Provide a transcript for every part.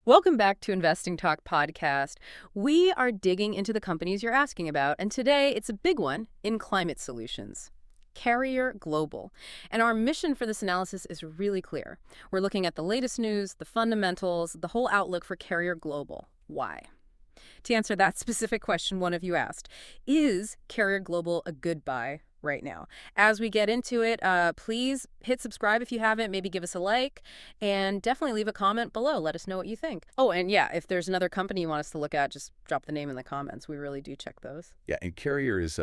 Welcome back to Investing Talk podcast. We are digging into the companies you're asking about, and today it's a big one in climate solutions. Carrier Global. And our mission for this analysis is really clear. We're looking at the latest news, the fundamentals, the whole outlook for Carrier Global. Why? To answer that specific question one of you asked, is Carrier Global a good buy right now? As we get into it, please hit subscribe if you haven't, maybe give us a like, and definitely leave a comment below. Let us know what you think. Oh, and yeah, if there's another company you want us to look at, just drop the name in the comments. We really do check those. Yeah, and Carrier is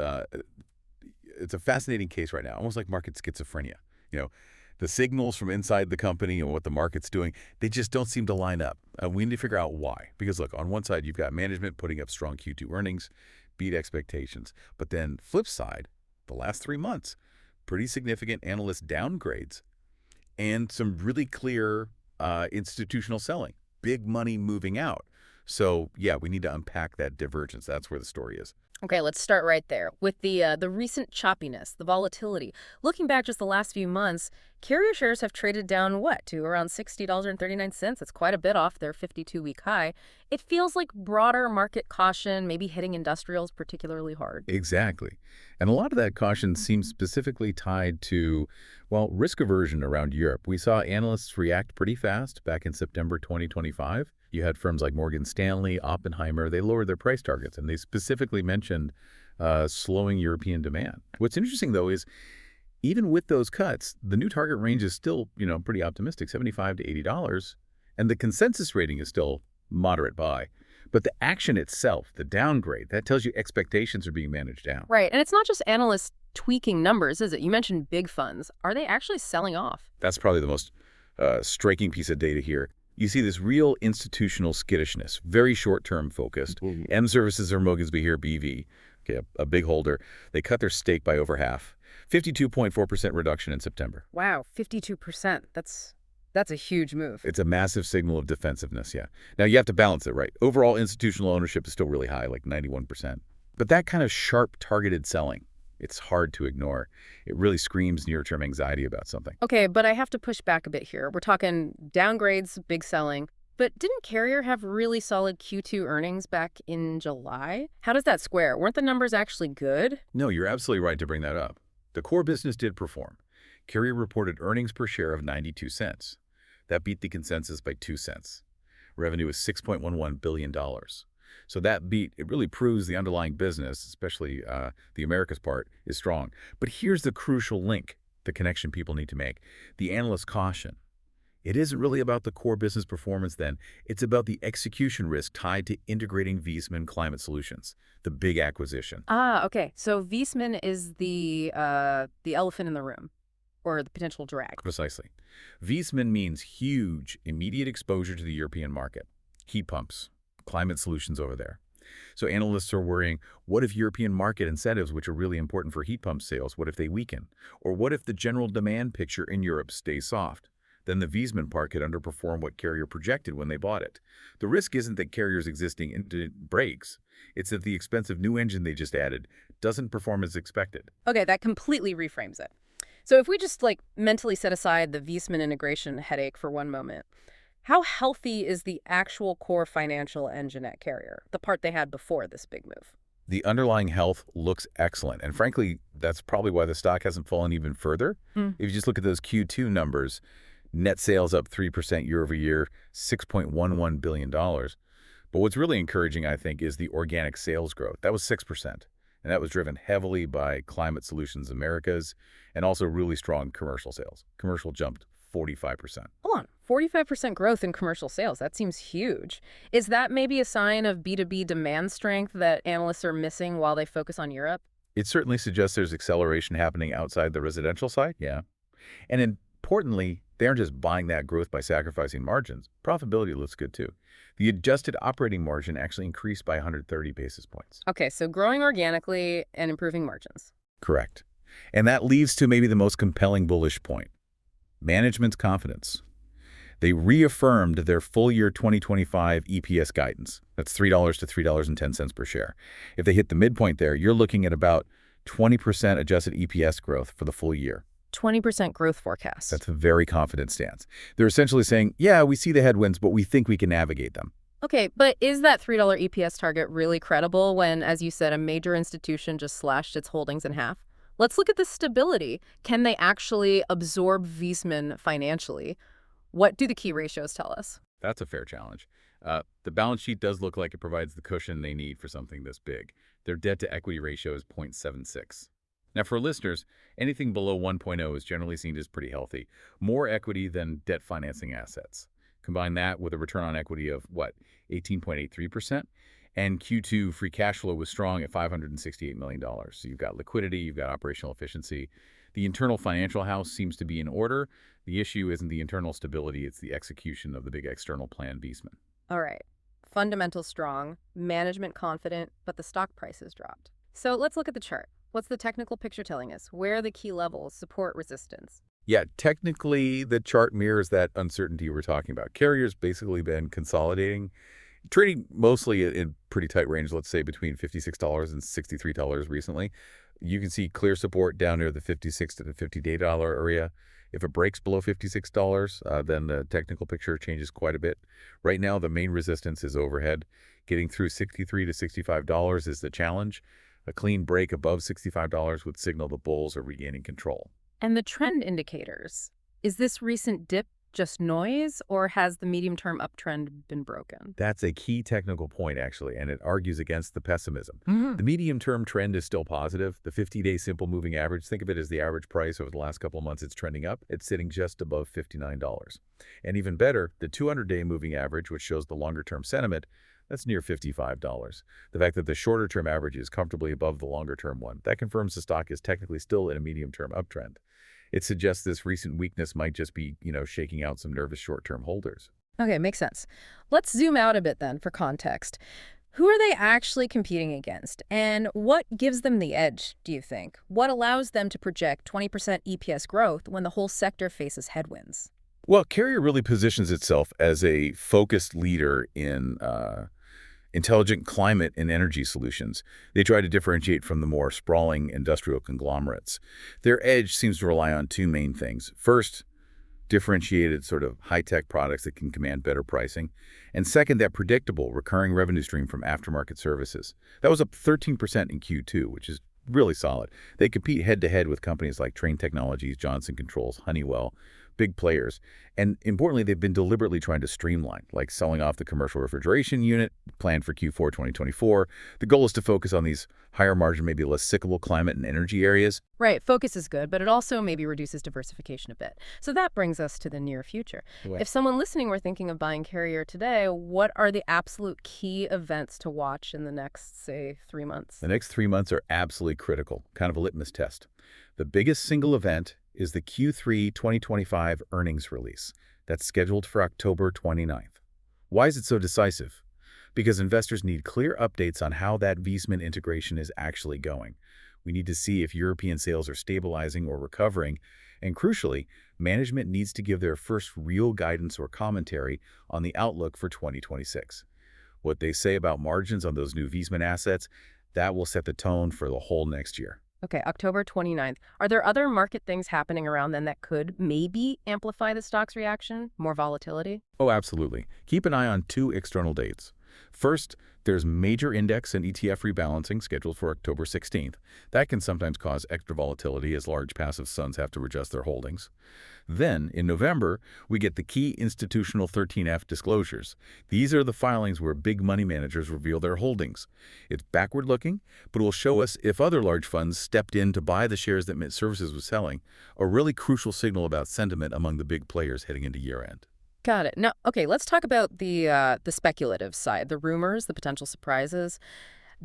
it's a fascinating case right now, almost like market schizophrenia. You know, the signals from inside the company and what the market's doing, they just don't seem to line up. We need to figure out why. Because look, on one side, you've got management putting up strong Q2 earnings, beat expectations. But then flip side, the last 3 months, pretty significant analyst downgrades and some really clear institutional selling, big money moving out. So yeah, we need to unpack that divergence. That's where the story is. Okay, let's start right there with the recent choppiness, the volatility. Looking back just the last few months, Carrier shares have traded down, to around $60.39. That's quite a bit off their 52-week high. It feels like broader market caution, maybe hitting industrials particularly hard. Exactly. And a lot of that caution seems specifically tied to, well, risk aversion around Europe. We saw analysts react pretty fast back in September 2025. You had firms like Morgan Stanley, Oppenheimer, they lowered their price targets, and they specifically mentioned slowing European demand. What's interesting, though, is even with those cuts, the new target range is still, pretty optimistic, $75 to $80, and the consensus rating is still moderate buy. But the action itself, the downgrade, that tells you expectations are being managed down. Right, and it's not just analysts tweaking numbers, is it? You mentioned big funds. Are they actually selling off? That's probably the most striking piece of data here. You see this real institutional skittishness, very short-term focused. M Services or Mogilsby here, BV, okay, a big holder. They cut their stake by over half, 52.4% reduction in September. Wow, 52%. That's a huge move. It's a massive signal of defensiveness, yeah. Now, you have to balance it, right? Overall institutional ownership is still really high, like 91%. But that kind of sharp, targeted selling, it's hard to ignore. It really screams near-term anxiety about something. Okay, but I have to push back a bit here. We're talking downgrades, big selling. But didn't Carrier have really solid Q2 earnings back in July? How does that square? Weren't the numbers actually good? No, you're absolutely right to bring that up. The core business did perform. Carrier reported earnings per share of 92 cents. That beat the consensus by 2 cents. Revenue was $6.11 billion. So that beat, it really proves the underlying business, especially the Americas part, is strong. But here's the crucial link, the connection people need to make. The analyst caution. It isn't really about the core business performance then. It's about the execution risk tied to integrating Viessmann Climate Solutions, the big acquisition. Okay. So Viessmann is the elephant in the room, or the potential drag. Precisely. Viessmann means huge, immediate exposure to the European market. Heat pumps, climate solutions over there. So analysts are worrying, what if European market incentives, which are really important for heat pump sales, what if they weaken? Or what if the general demand picture in Europe stays soft? Then the Viessmann part could underperform what Carrier projected when they bought it. The risk isn't that Carrier's existing engine breaks. It's that the expensive new engine they just added doesn't perform as expected. Okay, that completely reframes it. So if we just mentally set aside the Viessmann integration headache for one moment, how healthy is the actual core financial engine at Carrier, the part they had before this big move? The underlying health looks excellent. And frankly, that's probably why the stock hasn't fallen even further. If you just look at those Q2 numbers, net sales up 3% year over year, $6.11 billion. But what's really encouraging, I think, is the organic sales growth. That was 6%. And that was driven heavily by Climate Solutions Americas and also really strong commercial sales. Commercial jumped 45%. Hold on, 45% growth in commercial sales. That seems huge. Is that maybe a sign of B2B demand strength that analysts are missing while they focus on Europe? It certainly suggests there's acceleration happening outside the residential side, yeah. And importantly, they aren't just buying that growth by sacrificing margins. Profitability looks good too. The adjusted operating margin actually increased by 130 basis points. Okay, so growing organically and improving margins. Correct. And that leads to maybe the most compelling bullish point. Management's confidence. They reaffirmed their full year 2025 EPS guidance. That's $3 to $3.10 per share. If they hit the midpoint there, you're looking at about 20% adjusted EPS growth for the full year. 20% growth forecast. That's a very confident stance. They're essentially saying, yeah, we see the headwinds, but we think we can navigate them. Okay, but is that $3 EPS target really credible when, as you said, a major institution just slashed its holdings in half? Let's look at the stability. Can they actually absorb Wiesmann financially? What do the key ratios tell us? That's a fair challenge. The balance sheet does look like it provides the cushion they need for something this big. Their debt-to-equity ratio is 0.76. Now, for listeners, anything below 1.0 is generally seen as pretty healthy, more equity than debt financing assets. Combine that with a return on equity of, 18.83%? And Q2 free cash flow was strong at $568 million. So you've got liquidity, you've got operational efficiency. The internal financial house seems to be in order. The issue isn't the internal stability, it's the execution of the big external plan, Wiesmann. All right. Fundamentals strong, management confident, but the stock price has dropped. So let's look at the chart. What's the technical picture telling us? Where are the key levels, support, resistance? Yeah, technically, the chart mirrors that uncertainty we're talking about. Carrier's basically been consolidating, trading mostly in pretty tight range, let's say between $56 and $63 recently. You can see clear support down near the 56 to the $50-day area. If it breaks below $56, then the technical picture changes quite a bit. Right now, the main resistance is overhead. Getting through $63 to $65 is the challenge. A clean break above $65 would signal the bulls are regaining control. And the trend indicators. Is this recent dip just noise, or has the medium-term uptrend been broken? That's a key technical point, actually, and it argues against the pessimism. Mm-hmm. The medium-term trend is still positive. The 50-day simple moving average, think of it as the average price over the last couple of months. It's trending up. It's sitting just above $59. And even better, the 200-day moving average, which shows the longer-term sentiment, that's near $55. The fact that the shorter-term average is comfortably above the longer-term one, that confirms the stock is technically still in a medium-term uptrend. It suggests this recent weakness might just be, shaking out some nervous short-term holders. Okay, makes sense. Let's zoom out a bit then for context. Who are they actually competing against? And what gives them the edge, do you think? What allows them to project 20% EPS growth when the whole sector faces headwinds? Well, Carrier really positions itself as a focused leader in intelligent climate and energy solutions. They try to differentiate from the more sprawling industrial conglomerates. Their edge seems to rely on two main things. First, differentiated sort of high-tech products that can command better pricing. And second, that predictable recurring revenue stream from aftermarket services. That was up 13% in Q2, which is really solid. They compete head-to-head with companies like Trane Technologies, Johnson Controls, Honeywell, big players. And importantly, they've been deliberately trying to streamline, like selling off the commercial refrigeration unit planned for Q4 2024. The goal is to focus on these higher margin, maybe less cyclical climate and energy areas. Right, focus is good, but it also maybe reduces diversification a bit. So that brings us to the near future. Right. If someone listening were thinking of buying Carrier today, what are the absolute key events to watch in the next, say, 3 months? The next 3 months are absolutely critical, kind of a litmus test. The biggest single event is the Q3 2025 earnings release. That's scheduled for October 29th. Why is it so decisive? Because investors need clear updates on how that Wiesmann integration is actually going. We need to see if European sales are stabilizing or recovering, and crucially, management needs to give their first real guidance or commentary on the outlook for 2026. What they say about margins on those new Wiesmann assets, that will set the tone for the whole next year. Okay, October 29th. Are there other market things happening around then that could maybe amplify the stock's reaction? More volatility? Oh, absolutely. Keep an eye on two external dates. First, there's major index and ETF rebalancing scheduled for October 16th. That can sometimes cause extra volatility as large passive funds have to adjust their holdings. Then, in November, we get the key institutional 13F disclosures. These are the filings where big money managers reveal their holdings. It's backward-looking, but will show us if other large funds stepped in to buy the shares that Mint Services was selling, a really crucial signal about sentiment among the big players heading into year-end. Got it. Now, okay, let's talk about the speculative side, the rumors, the potential surprises.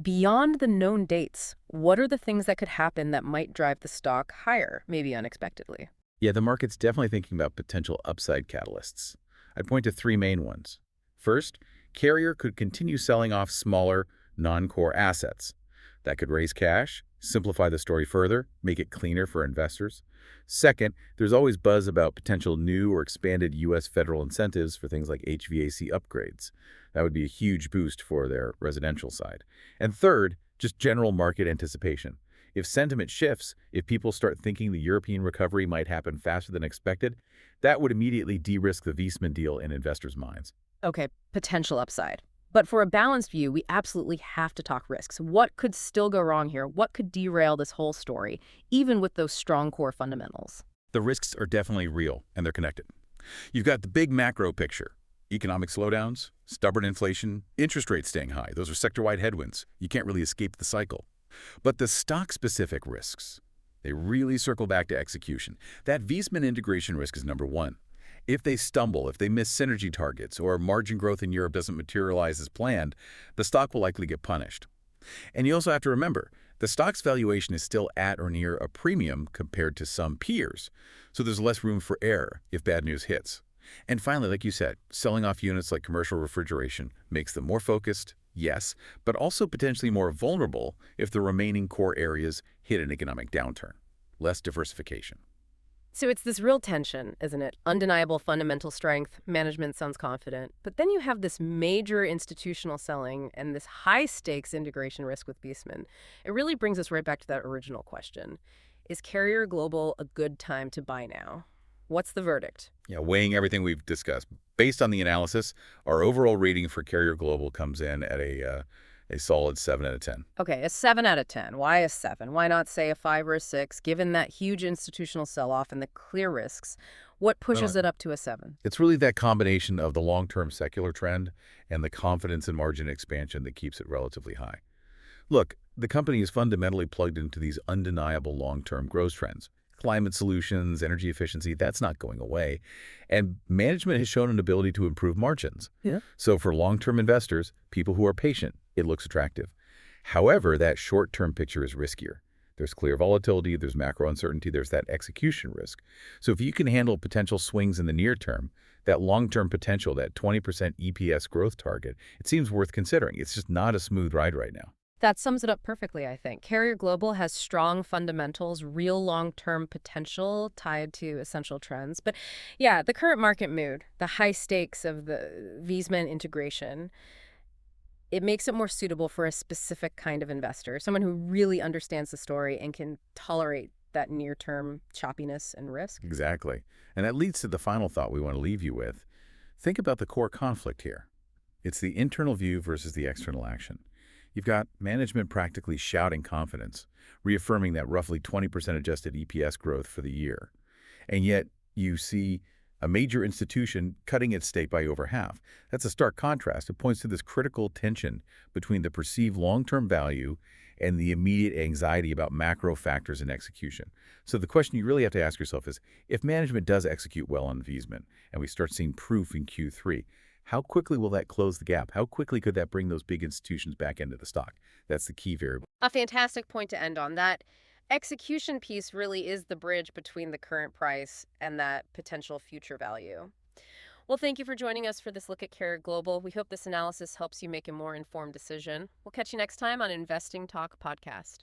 Beyond the known dates, what are the things that could happen that might drive the stock higher, maybe unexpectedly? Yeah, the market's definitely thinking about potential upside catalysts. I'd point to three main ones. First, Carrier could continue selling off smaller, non-core assets. That could raise cash, simplify the story further, make it cleaner for investors. Second, there's always buzz about potential new or expanded U.S. federal incentives for things like HVAC upgrades. That would be a huge boost for their residential side. And third, just general market anticipation. If sentiment shifts, if people start thinking the European recovery might happen faster than expected, that would immediately de-risk the Wiesmann deal in investors' minds. Okay, potential upside. But for a balanced view, we absolutely have to talk risks. What could still go wrong here? What could derail this whole story, even with those strong core fundamentals? The risks are definitely real, and they're connected. You've got the big macro picture. Economic slowdowns, stubborn inflation, interest rates staying high. Those are sector-wide headwinds. You can't really escape the cycle. But the stock-specific risks, they really circle back to execution. That Wiesmann integration risk is number one. If they stumble, if they miss synergy targets, or margin growth in Europe doesn't materialize as planned, the stock will likely get punished. And you also have to remember, the stock's valuation is still at or near a premium compared to some peers, so there's less room for error if bad news hits. And finally, like you said, selling off units like commercial refrigeration makes them more focused, yes, but also potentially more vulnerable if the remaining core areas hit an economic downturn. Less diversification. So it's this real tension, isn't it? Undeniable fundamental strength, management sounds confident, but then you have this major institutional selling and this high-stakes integration risk with Wiesmann. It really brings us right back to that original question. Is Carrier Global a good time to buy now? What's the verdict? Yeah, weighing everything we've discussed. Based on the analysis, our overall rating for Carrier Global comes in at a solid 7 out of 10. Okay, a 7 out of 10. Why a 7? Why not say a 5 or a 6? Given that huge institutional sell-off and the clear risks, what pushes it up to a 7? It's really that combination of the long-term secular trend and the confidence in margin expansion that keeps it relatively high. Look, the company is fundamentally plugged into these undeniable long-term growth trends. Climate solutions, energy efficiency, that's not going away. And management has shown an ability to improve margins. Yeah. So for long-term investors, people who are patient, it looks attractive. However, that short-term picture is riskier. There's clear volatility, there's macro uncertainty, there's that execution risk. So if you can handle potential swings in the near term, that long-term potential, that 20% EPS growth target, it seems worth considering. It's just not a smooth ride right now. That sums it up perfectly, I think. Carrier Global has strong fundamentals, real long-term potential tied to essential trends. But yeah, the current market mood, the high stakes of the Wiesmann integration, it makes it more suitable for a specific kind of investor, someone who really understands the story and can tolerate that near-term choppiness and risk. Exactly. And that leads to the final thought we want to leave you with. Think about the core conflict here. It's the internal view versus the external action. You've got management practically shouting confidence, reaffirming that roughly 20% adjusted EPS growth for the year. And yet you see a major institution cutting its stake by over half. That's a stark contrast. It points to this critical tension between the perceived long-term value and the immediate anxiety about macro factors in execution. So the question you really have to ask yourself is, if management does execute well on Wiesmann and we start seeing proof in Q3, how quickly will that close the gap? How quickly could that bring those big institutions back into the stock? That's the key variable. A fantastic point to end on. That execution piece really is the bridge between the current price and that potential future value. Well, thank you for joining us for this look at Carrier Global. We hope this analysis helps you make a more informed decision. We'll catch you next time on Investing Talk Podcast.